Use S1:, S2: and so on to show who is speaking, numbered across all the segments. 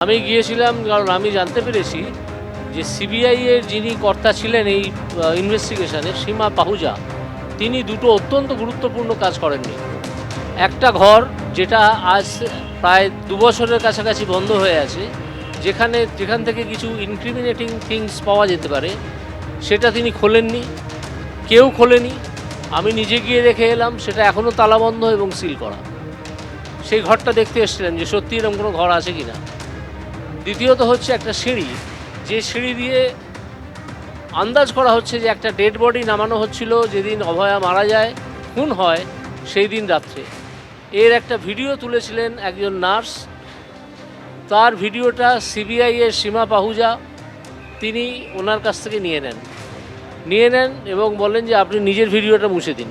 S1: আমি গিয়েছিলাম কারণ আমি জানতে পেরেছি যে সিবিআই এর যিনি কর্তা ছিলেন এই ইনভেস্টিগেশনে, সীমা পাহুজা, তিনি দুটো অত্যন্ত গুরুত্বপূর্ণ কাজ করেননি। একটা ঘর যেটা আজ প্রায় 2 বছরের কাছাকাছি বন্ধ হয়ে আছে, যেখান থেকে কিছু ইনক্রিমিনেটিং থিংস পাওয়া যেতে পারে, সেটা তিনি খোলেননি, কেউ খোলেনি। আমি নিজে গিয়ে দেখে এলাম সেটা এখনও তালাবন্ধ এবং সিল করা। সেই ঘরটা দেখতে এসেছিলেন যে সত্যি এরকম কোনো ঘর আছে কি না। দ্বিতীয়ত হচ্ছে একটা সিঁড়ি, যে সিঁড়ি দিয়ে আন্দাজ করা হচ্ছে যে একটা ডেড বডি নামানো হচ্ছিল যেদিন অভয়া মারা যায়, খুন হয় সেই দিন রাত্রে। এর একটা ভিডিও তুলেছিলেন একজন নার্স। তার ভিডিওটা সিবিআই এর সীমা পাহুজা তিনি ওনার কাছ থেকে নিয়ে নেন এবং বলেন যে আপনি নিজের ভিডিওটা মুছে দিন,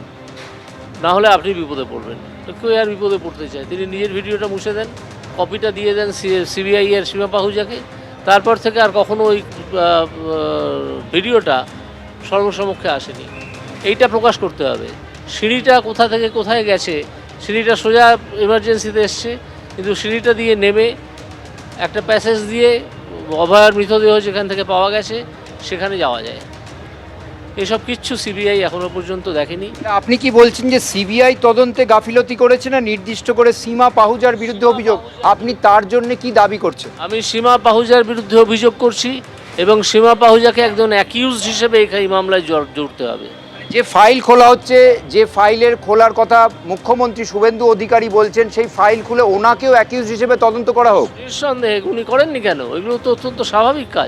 S1: না হলে আপনি বিপদে পড়বেন। কেউ আর বিপদে পড়তে চায়, তিনি নিজের ভিডিওটা মুছে দেন, কপিটা দিয়ে দেন সিবিআই এর সীমা পাহুজাকে। তারপর থেকে আর কখনো ওই ভিডিওটা সর্বসমক্ষে আসেনি। এইটা প্রকাশ করতে হবে। সিঁড়িটা কোথা থেকে কোথায় গেছে, সিঁড়িটা সোজা এমার্জেন্সিতে এসছে, কিন্তু সিঁড়িটা দিয়ে নেমে একটা প্যাসেজ দিয়ে অভয়ার মৃতদেহ যেখান থেকে পাওয়া গেছে সেখানে যাওয়া যায়। এসব কিচ্ছু সিবিআই এখনও পর্যন্ত দেখেনি।
S2: আপনি কি বলছেন যে সিবিআই তদন্তে গাফিলতি করেছে না নির্দিষ্ট করে সীমা পাহুজার বিরুদ্ধে অভিযোগ? আপনি তার জন্য কি দাবি করছেন?
S1: আমি সীমা পাহুজার বিরুদ্ধে অভিযোগ করছি এবং সীমা পাহুজাকে একজন অ্যাকিউজড হিসেবে এই মামলায় জড়তে হবে।
S2: যে ফাইল খোলা হচ্ছে, যে ফাইলের খোলার কথা মুখ্যমন্ত্রী শুভেন্দু অধিকারী বলছেন, সেই ফাইল খুলে ওনাকেও অ্যাকিউজ হিসেবে তদন্ত করা হোক।
S1: নিঃসন্দেহে উনি করেননি কেন? এগুলো তো অত্যন্ত স্বাভাবিক কাজ।